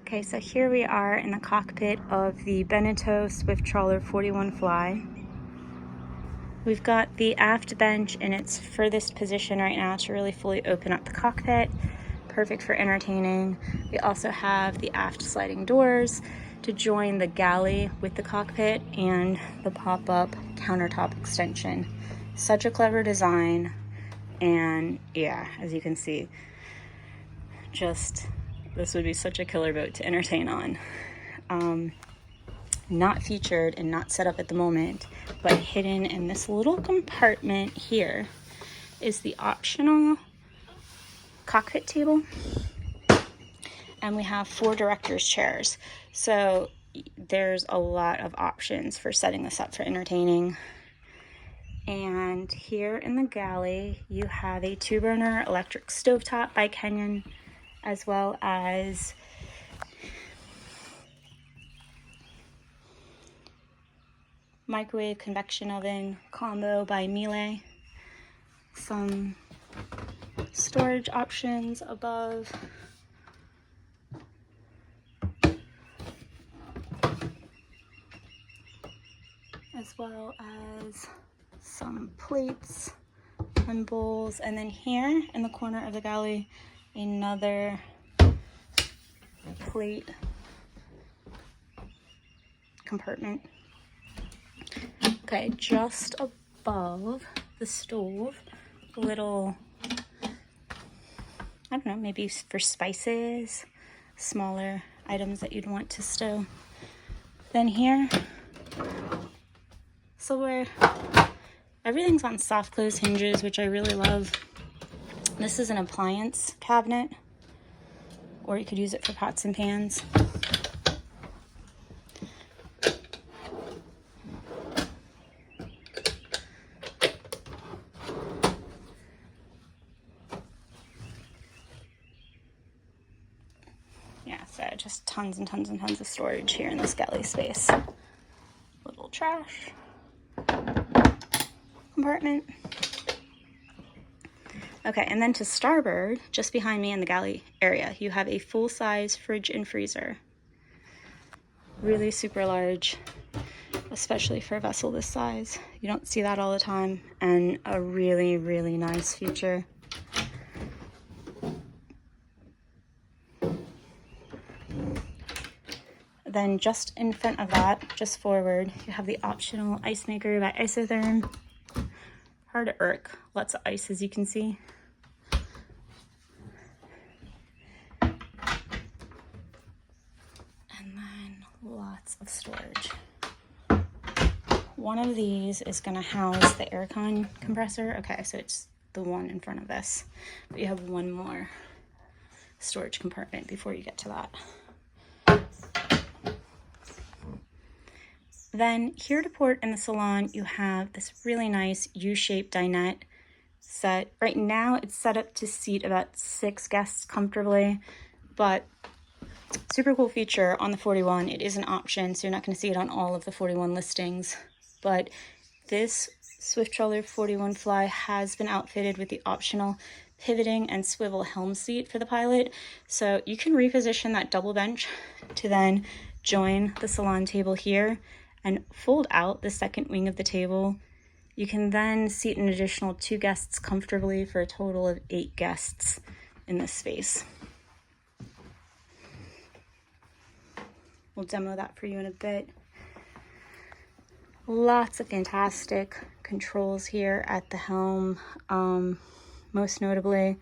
Okay, so here we are in the cockpit of the Beneteau Swift Trawler 41 Fly. We've got the aft bench in its furthest position right now to really fully open up the cockpit. Perfect for entertaining. We also have the aft sliding doors to join the galley with the cockpit and the pop-up countertop extension. Such a clever design, and yeah, as you can see, this would be such a killer boat to entertain on. Not featured and not set up at the moment, but hidden in this little compartment here is the optional cockpit table. And we have 4 director's chairs. So there's a lot of options for setting this up for entertaining. And here in the galley, you have a 2-burner electric stovetop by Kenyon, as well as microwave convection oven combo by Miele. Some storage options above. As well as some plates and bowls. And then here in the corner of the galley, another plate compartment. Okay, just above the stove, a little, I don't know, maybe for spices, smaller items that you'd want to stow. Then here, silverware. Everything's on soft close hinges, which I really love. This is an appliance cabinet, or you could use it for pots and pans. Yeah, so just tons and tons and tons of storage here in this galley space. Little trash compartment. Okay, and then to starboard, just behind me in the galley area, you have a full-size fridge and freezer. Really super large, especially for a vessel this size. You don't see that all the time, and a really, really nice feature. Then just in front of that, just forward, you have the optional ice maker by Isotherm. Hard at work, lots of ice as you can see. And then lots of storage. One of these is gonna house the aircon compressor. Okay, so it's the one in front of this, but you have one more storage compartment before you get to that. Then here to port in the salon, you have this really nice U-shaped dinette set. Right now it's set up to seat about 6 guests comfortably, but super cool feature on the 41. It is an option, so you're not going to see it on all of the 41 listings, but this Swift Trawler 41 Fly has been outfitted with the optional pivoting and swivel helm seat for the pilot. So you can reposition that double bench to then join the salon table here and fold out the second wing of the table. You can then seat an additional 2 guests comfortably for a total of 8 guests in this space. We'll demo that for you in a bit. Lots of fantastic controls here at the helm. Most notably,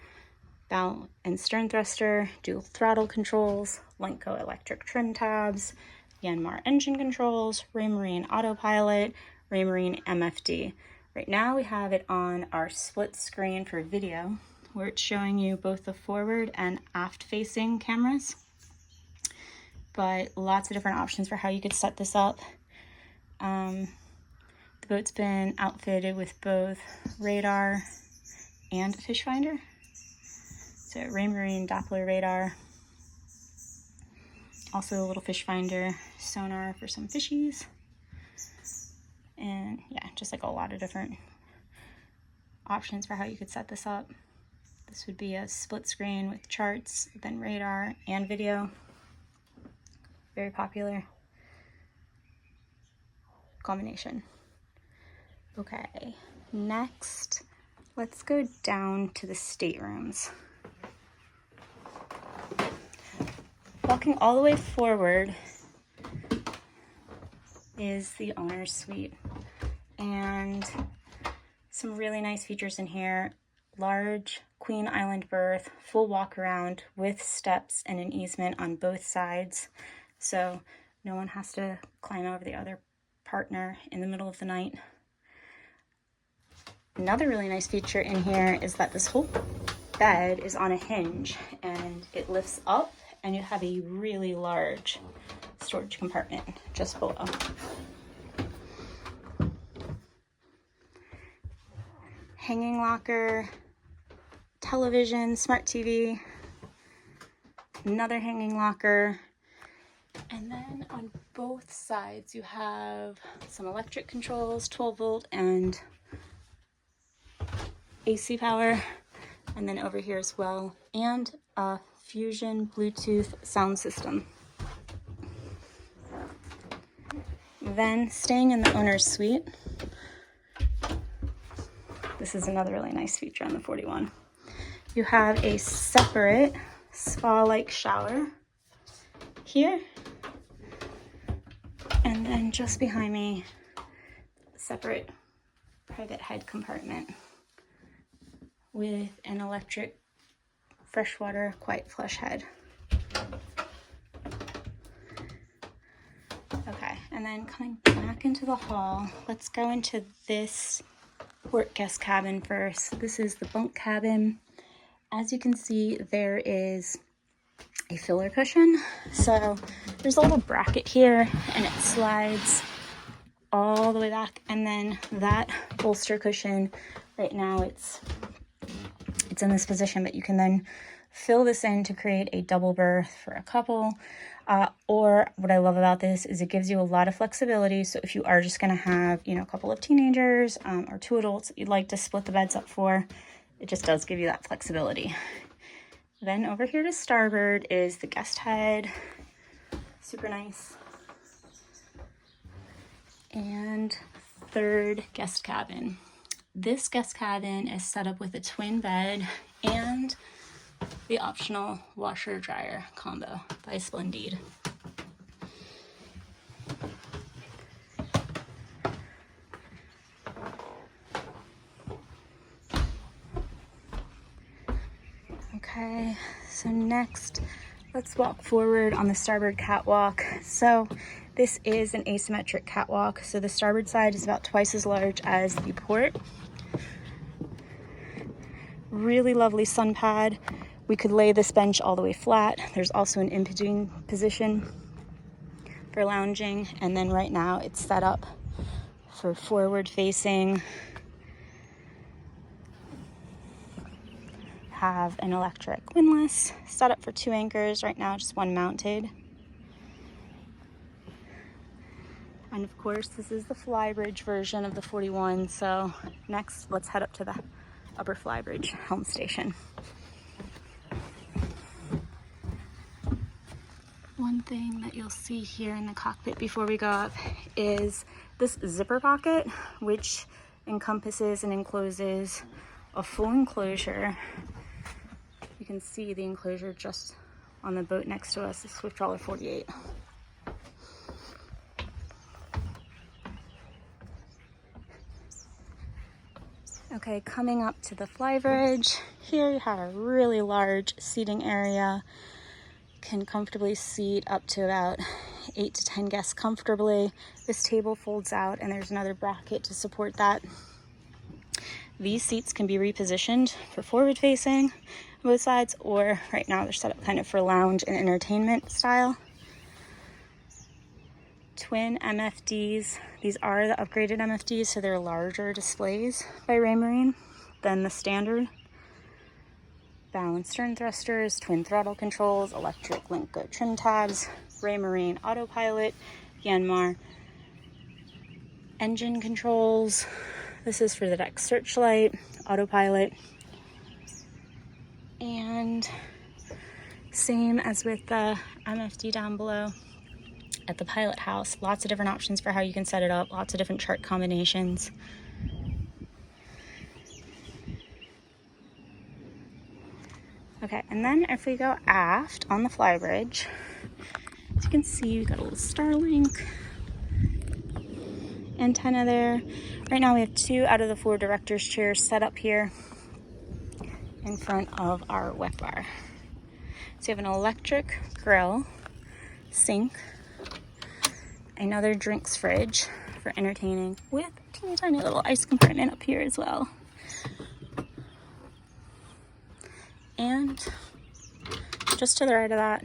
bow and stern thruster, dual throttle controls, Lenco electric trim tabs, Yanmar engine controls, Raymarine autopilot, Raymarine MFD. Right now we have it on our split screen for video, where it's showing you both the forward and aft facing cameras, but lots of different options for how you could set this up. The boat's been outfitted with both radar and a fish finder. So Raymarine Doppler radar. Also a little fish finder sonar for some fishies. And yeah, just like a lot of different options for how you could set this up. This would be a split screen with charts, then radar and video. Very popular combination. Okay, next, let's go down to the staterooms. Walking all the way forward is the owner's suite, and some really nice features in here. Large queen island berth, full walk around with steps and an easement on both sides, so no one has to climb over the other partner in the middle of the night. Another really nice feature in here is that this whole bed is on a hinge and it lifts up, and you have a really large storage compartment just below. Hanging locker, television, smart TV, another hanging locker, and then on both sides you have some electric controls, 12 volt and AC power, and then over here as well, and a Fusion Bluetooth sound system. Then staying in the owner's suite, this is another really nice feature on the 41. You have a separate spa-like shower here, and then just behind me, separate private head compartment with an electric freshwater quiet flush head. Okay, and then coming back into the hall, let's go into this port guest cabin first. This is the bunk cabin. As you can see, there is a filler cushion. So there's a little bracket here and it slides all the way back. And then that bolster cushion, right now it's in this position, but you can then fill this in to create a double berth for a couple. Or what I love about this is it gives you a lot of flexibility. So if you are just going to have, a couple of teenagers or two adults that you'd like to split the beds up for, it just does give you that flexibility. Then over here to starboard is the guest head. Super nice. And third guest cabin. This guest cabin is set up with a twin bed and the optional washer dryer combo by Splendide. Okay, so next let's walk forward on the starboard catwalk. So this is an asymmetric catwalk, so the starboard side is about twice as large as the port. Really lovely sun pad. We could lay this bench all the way flat. There's also an in-between position for lounging, and then right now it's set up for forward facing. Have an electric windlass set up for 2 anchors. Right now just one mounted. And of course this is the flybridge version of the 41. So next let's head up to the upper flybridge helm station. One thing that you'll see here in the cockpit before we go up is this zipper pocket, which encompasses and encloses a full enclosure. You can see the enclosure just on the boat next to us, the Swift Trawler 48. Okay, coming up to the flybridge, here you have a really large seating area. Can comfortably seat up to about 8 to 10 guests comfortably. This table folds out and there's another bracket to support that. These seats can be repositioned for forward facing on both sides, or right now they're set up kind of for lounge and entertainment style. Twin MFDs. These are the upgraded MFDs, so they're larger displays by Raymarine than the standard. Balanced stern thrusters, twin throttle controls, electric link go trim tabs, Raymarine autopilot, Yanmar engine controls. This is for the deck searchlight, autopilot, and same as with the MFD down below. at the pilot house. Lots of different options for how you can set it up, lots of different chart combinations. Okay, and then if we go aft on the flybridge, as you can see, we've got a little Starlink antenna there. Right now we have 2 out of the 4 director's chairs set up here in front of our wet bar. So you have an electric grill, sink, another drinks fridge for entertaining, with a teeny tiny little ice compartment up here as well. And just to the right of that,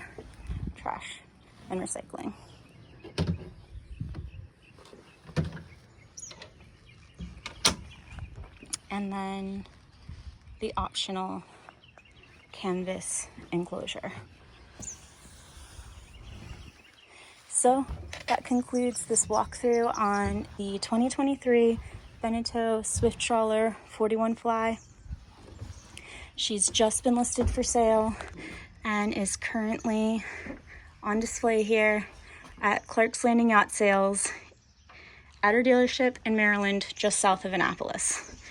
trash and recycling. And then the optional canvas enclosure. So that concludes this walkthrough on the 2023 Beneteau Swift Trawler 41 Fly. She's just been listed for sale and is currently on display here at Clark's Landing Yacht Sales at her dealership in Maryland, just south of Annapolis.